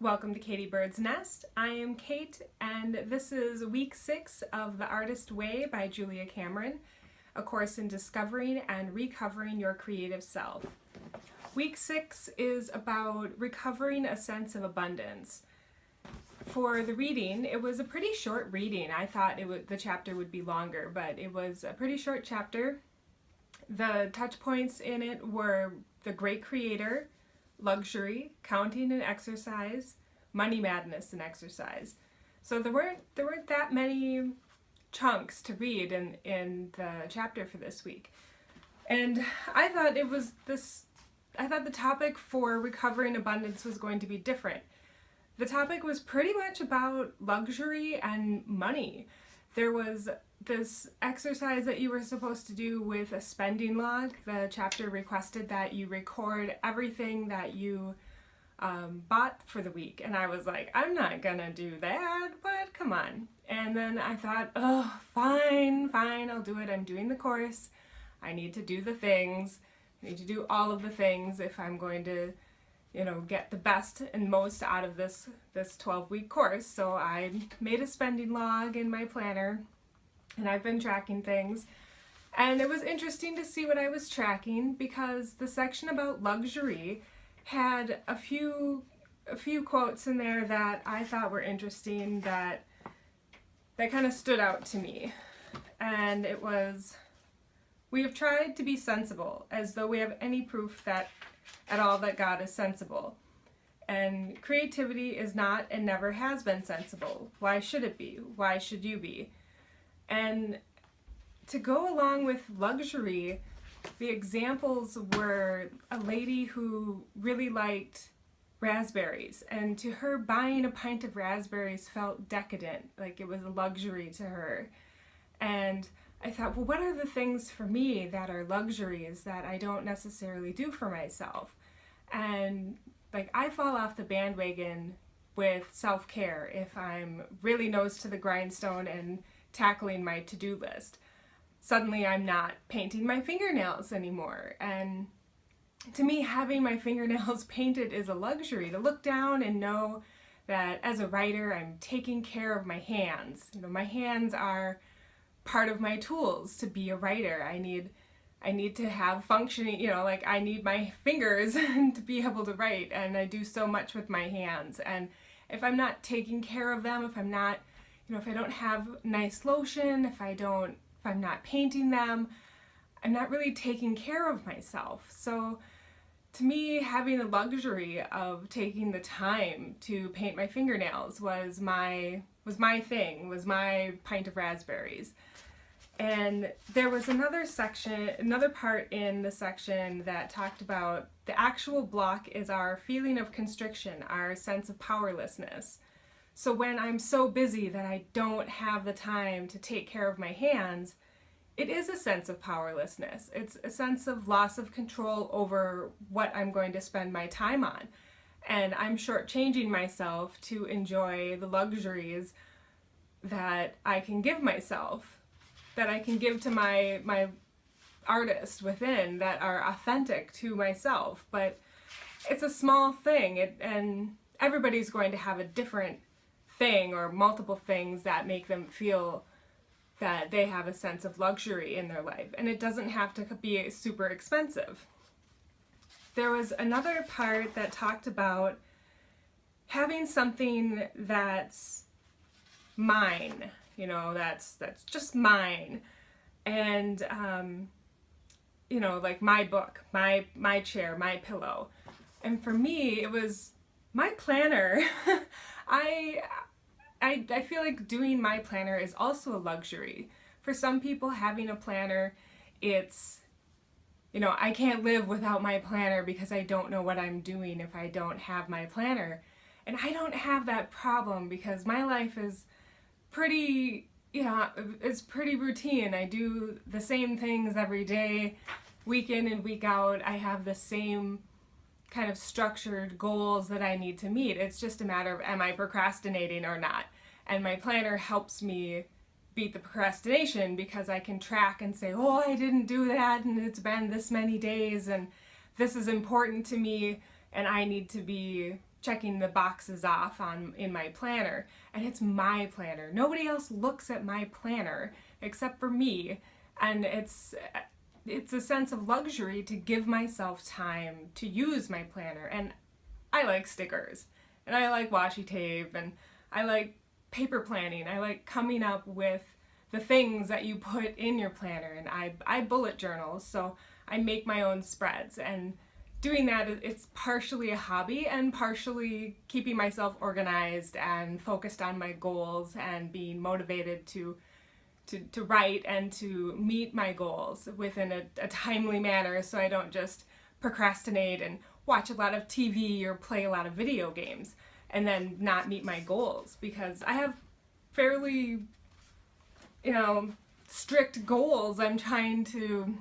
Welcome to Katie Bird's Nest. I am Kate, and this is week 6 of The Artist Way by Julia Cameron, a course in discovering and recovering your creative self. Week 6 is about recovering a sense of abundance. For the reading, it was a pretty short reading. I thought the chapter would be longer, but it was a pretty short chapter. The touch points in it were the great creator, luxury, counting and exercise, money madness and exercise. So there weren't that many chunks to read in the chapter for this week. And I thought the topic for recovering abundance was going to be different. The topic was pretty much about luxury and money. There was this exercise that you were supposed to do with a spending log. The chapter requested that you record everything that you bought for the week. And I was like, I'm not gonna do that, but come on. And then I thought, oh, fine, I'll do it. I'm doing the course. I need to do the things. I need to do all of the things if I'm going to, get the best and most out of this 12-week course. So I made a spending log in my planner, and I've been tracking things. And it was interesting to see what I was tracking because the section about luxury had a few quotes in there that I thought were interesting that kind of stood out to me. And it was, "We have tried to be sensible, as though we have any proof that at all that God is sensible. And creativity is not and never has been sensible. Why should it be? Why should you be?" And to go along with luxury, the examples were a lady who really liked raspberries, and to her buying a pint of raspberries felt decadent, like it was a luxury to her. And I thought, well, what are the things for me that are luxuries that I don't necessarily do for myself? And I fall off the bandwagon with self-care if I'm really nose to the grindstone and tackling my to-do list. Suddenly I'm not painting my fingernails anymore. And to me, having my fingernails painted is a luxury, to look down and know that as a writer, I'm taking care of my hands. My hands are part of my tools to be a writer. I need to have functioning, I need my fingers to be able to write, and I do so much with my hands. And if I'm not taking care of them, if I'm not, if I don't have nice lotion, if I'm not painting them, I'm not really taking care of myself. So to me, having the luxury of taking the time to paint my fingernails was my thing, was my pint of raspberries. And there was another part in the section that talked about the actual block is our feeling of constriction, our sense of powerlessness. So when I'm so busy that I don't have the time to take care of my hands, it is a sense of powerlessness. It's a sense of loss of control over what I'm going to spend my time on. And I'm shortchanging myself to enjoy the luxuries that I can give myself, that I can give to my artist within, that are authentic to myself. But it's a small thing, and everybody's going to have a different thing or multiple things that make them feel that they have a sense of luxury in their life. And it doesn't have to be super expensive. There was another part that talked about having something that's mine, that's just mine. And, like my book, my chair, my pillow. And for me, it was my planner. I feel like doing my planner is also a luxury. For some people, having a planner, it's, I can't live without my planner because I don't know what I'm doing if I don't have my planner. And I don't have that problem because my life is pretty routine. I do the same things every day, week in and week out. I have the same kind of structured goals that I need to meet. It's just a matter of, am I procrastinating or not? And my planner helps me beat the procrastination because I can track and say, oh, I didn't do that, and it's been this many days, and this is important to me, and I need to be checking the boxes off in my planner, and it's my planner. Nobody else looks at my planner except for me, and it's a sense of luxury to give myself time to use my planner. And I like stickers, and I like washi tape, and I like paper planning. I like coming up with the things that you put in your planner, and I bullet journal, so I make my own spreads, and doing that, it's partially a hobby and partially keeping myself organized and focused on my goals and being motivated to write and to meet my goals within a timely manner, so I don't just procrastinate and watch a lot of TV or play a lot of video games and then not meet my goals, because I have fairly, strict goals. I'm trying to,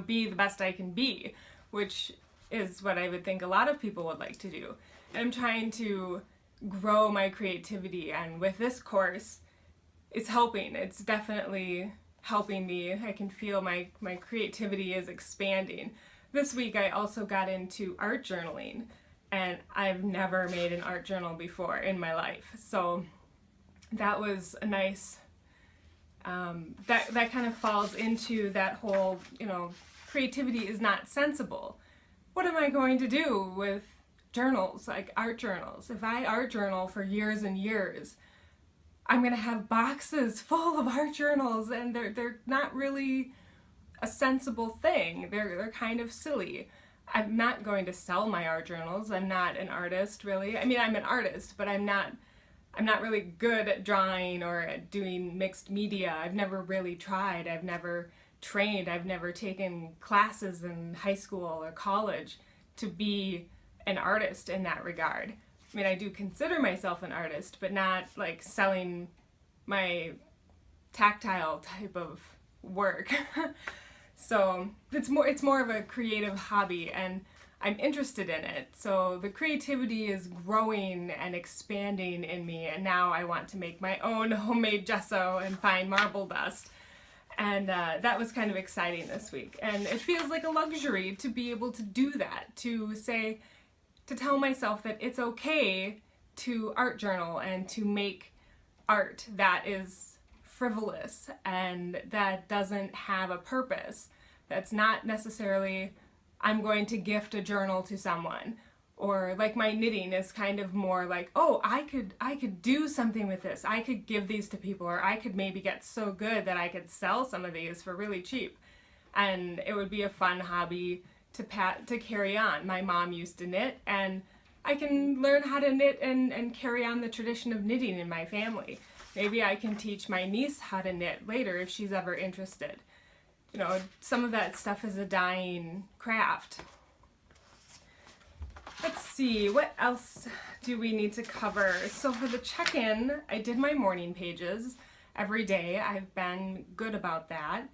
be the best I can be, which is what I would think a lot of people would like to do. And I'm trying to grow my creativity, and with this course, it's helping. It's definitely helping me. I can feel my creativity is expanding. This week I also got into art journaling, and I've never made an art journal before in my life. So that was a nice, that kind of falls into that whole, creativity is not sensible. What am I going to do with journals, like art journals? If I art journal for years and years, I'm going to have boxes full of art journals, and they're not really a sensible thing. They're kind of silly. I'm not going to sell my art journals. I'm not an artist, really. I mean, I'm an artist, but I'm not really good at drawing or at doing mixed media. I've never really tried. I've never trained. I've never taken classes in high school or college to be an artist in that regard. I mean, I do consider myself an artist, but not like selling my tactile type of work. So it's more of a creative hobby, and I'm interested in it. So the creativity is growing and expanding in me, and now I want to make my own homemade gesso and fine marble dust. And that was kind of exciting this week. And it feels like a luxury to be able to do that, to tell myself that it's okay to art journal and to make art that is frivolous and that doesn't have a purpose. That's not necessarily, I'm going to gift a journal to someone. Or like my knitting is kind of more like, oh, I could do something with this. I could give these to people, or I could maybe get so good that I could sell some of these for really cheap. And it would be a fun hobby to carry on. My mom used to knit, and I can learn how to knit and carry on the tradition of knitting in my family. Maybe I can teach my niece how to knit later if she's ever interested. Some of that stuff is a dying craft. Let's see, what else do we need to cover? So for the check-in, I did my morning pages every day. I've been good about that.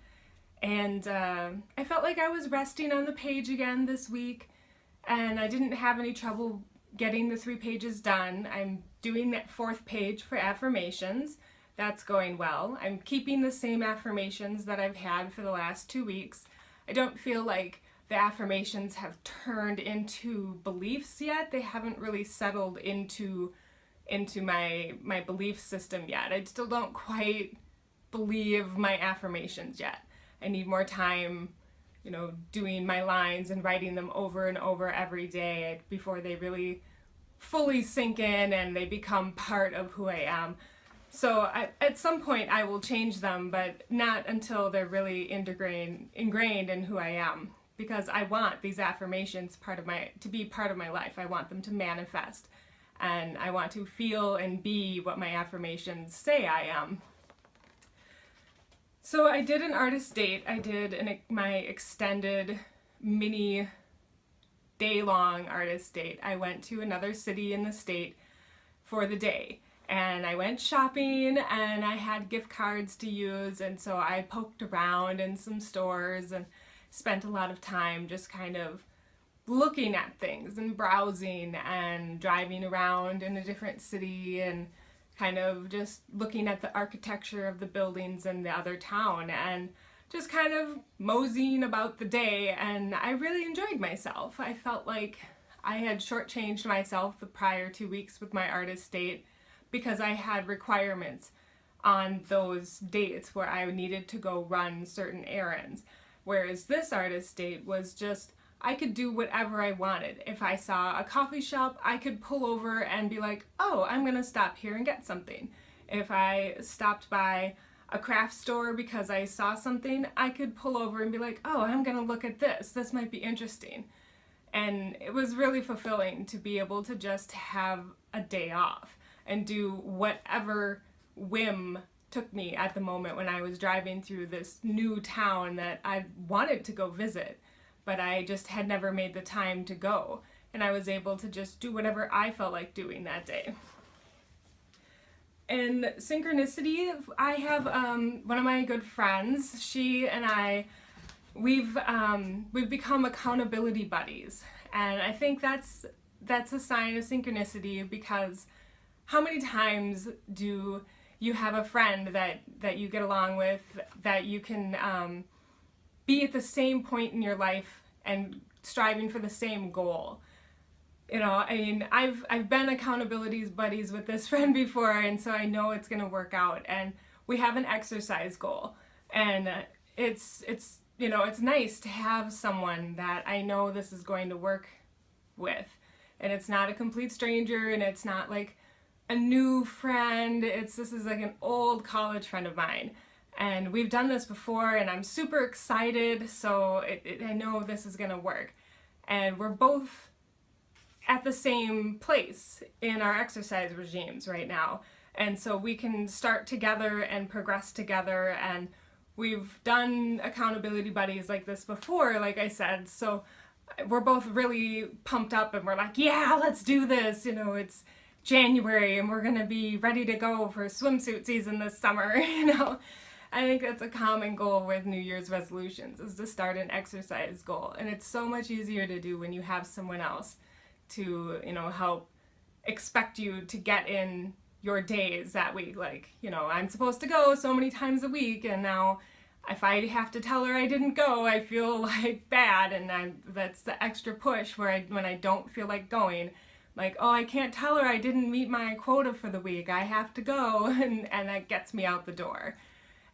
And I felt like I was resting on the page again this week, and I didn't have any trouble getting the 3 pages done. I'm doing that 4th page for affirmations. That's going well. I'm keeping the same affirmations that I've had for the last 2 weeks. I don't feel like the affirmations have turned into beliefs yet. They haven't really settled into my belief system yet. I still don't quite believe my affirmations yet. I need more time, doing my lines and writing them over and over every day before they really fully sink in and they become part of who I am. So at some point I will change them, but not until they're really ingrained in who I am. Because I want these affirmations to be part of my life. I want them to manifest, and I want to feel and be what my affirmations say I am. So I did an artist date. I did my extended mini day-long artist date. I went to another city in the state for the day, and I went shopping, and I had gift cards to use, and so I poked around in some stores and spent a lot of time just kind of looking at things and browsing and driving around in a different city and kind of just looking at the architecture of the buildings in the other town and just kind of moseying about the day, and I really enjoyed myself. I felt like I had shortchanged myself the prior 2 weeks with my artist date because I had requirements on those dates where I needed to go run certain errands. Whereas this artist date was just, I could do whatever I wanted. If I saw a coffee shop, I could pull over and be like, oh, I'm gonna stop here and get something. If I stopped by a craft store because I saw something, I could pull over and be like, oh, I'm gonna look at this. This might be interesting. And it was really fulfilling to be able to just have a day off and do whatever whim took me at the moment when I was driving through this new town that I wanted to go visit, but I just had never made the time to go. And I was able to just do whatever I felt like doing that day. And synchronicity, I have one of my good friends, she and I, we've become accountability buddies. And I think that's a sign of synchronicity, because how many times do you have a friend that you get along with, that you can be at the same point in your life and striving for the same goal? You know, I mean, I've been accountability buddies with this friend before, and so I know it's going to work out. And we have an exercise goal, and it's you know, it's nice to have someone that I know this is going to work with, and it's not a complete stranger, and it's not like a new friend. This is like an old college friend of mine, and we've done this before, and I'm super excited. So I know this is going to work, and we're both at the same place in our exercise regimes right now. And so we can start together and progress together. And we've done accountability buddies like this before, like I said. So we're both really pumped up, and we're like, yeah, let's do this. You know, it's January and we're gonna be ready to go for swimsuit season this summer, you know. I think that's a common goal with New Year's resolutions, is to start an exercise goal. And it's so much easier to do when you have someone else to, you know, help expect you to get in your days that week. Like, you know, I'm supposed to go so many times a week, and now if I have to tell her I didn't go, I feel like bad, and that's the extra push where when I don't feel like going, like, oh, I can't tell her I didn't meet my quota for the week, I have to go, and that gets me out the door.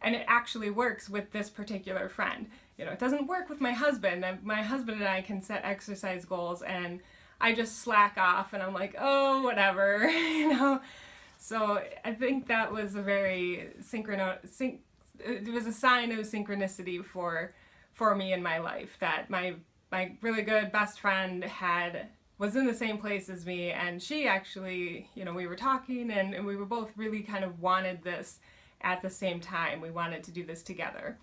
And it actually works with this particular friend. You know, it doesn't work with my husband. My husband and I can set exercise goals, and I just slack off, and I'm like, oh, whatever, you know. So I think that was a very it was a sign of synchronicity for me in my life, that my really good best friend was in the same place as me, and she actually, you know, we were talking, and we were both really kind of wanted this at the same time. We wanted to do this together.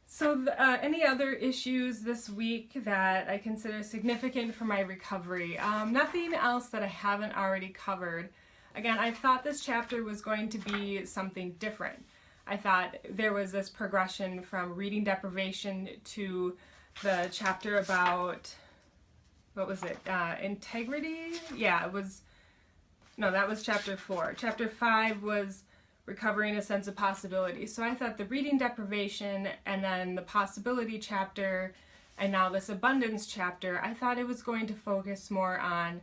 So any other issues this week that I consider significant for my recovery? Nothing else that I haven't already covered. Again, I thought this chapter was going to be something different. I thought there was this progression from reading deprivation to the chapter about, what was it, integrity? Yeah, that was chapter 4. Chapter 5 was recovering a sense of possibility. So I thought the reading deprivation, and then the possibility chapter, and now this abundance chapter, I thought it was going to focus more on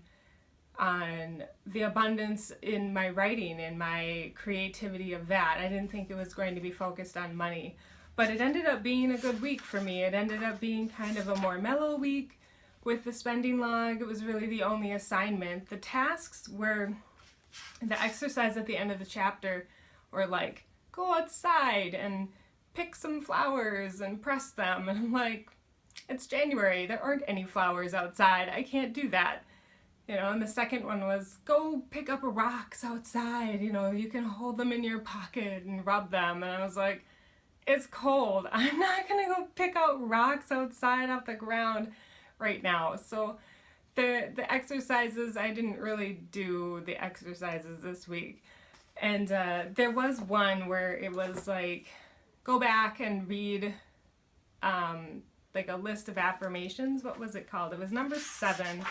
the abundance in my writing and my creativity of that. I didn't think it was going to be focused on money, but it ended up being a good week for me. It ended up being kind of a more mellow week with the spending log. It was really the only assignment. The tasks were the exercise at the end of the chapter, or like, go outside and pick some flowers and press them. And I'm like, it's January, there aren't any flowers outside, I can't do that. You know, and the second one was, go pick up rocks outside, you know, you can hold them in your pocket and rub them. And I was like, it's cold, I'm not gonna go pick out rocks outside off the ground right now. So the exercises, I didn't really do the exercises this week. And there was one where it was like, go back and read like a list of affirmations. What was it called? It was number 7.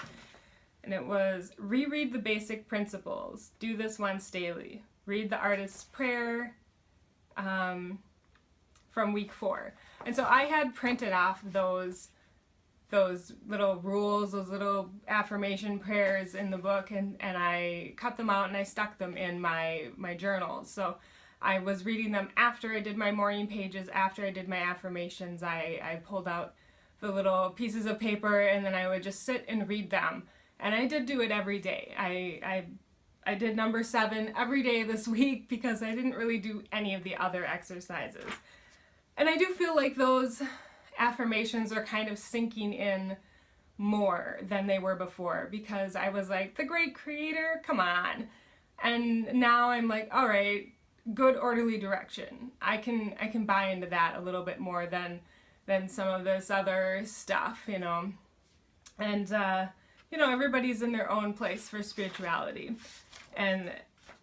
And it was, reread the basic principles. Do this once daily. Read the artist's prayer from week 4. And so I had printed off those those little rules, those little affirmation prayers in the book, and I cut them out and I stuck them in my journal. So I was reading them after I did my morning pages, after I did my affirmations. I pulled out the little pieces of paper and then I would just sit and read them. And I did do it every day. I did number 7 every day this week because I didn't really do any of the other exercises. And I do feel like those affirmations are kind of sinking in more than they were before, because I was like, the great creator, come on. And now I'm like, all right, good orderly direction. I can buy into that a little bit more than some of this other stuff, you know. And you know, everybody's in their own place for spirituality. And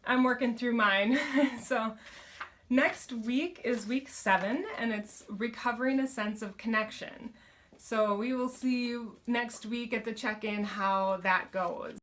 I'm working through mine. So next week is week 7, and it's recovering a sense of connection. So we will see you next week at the check-in how that goes.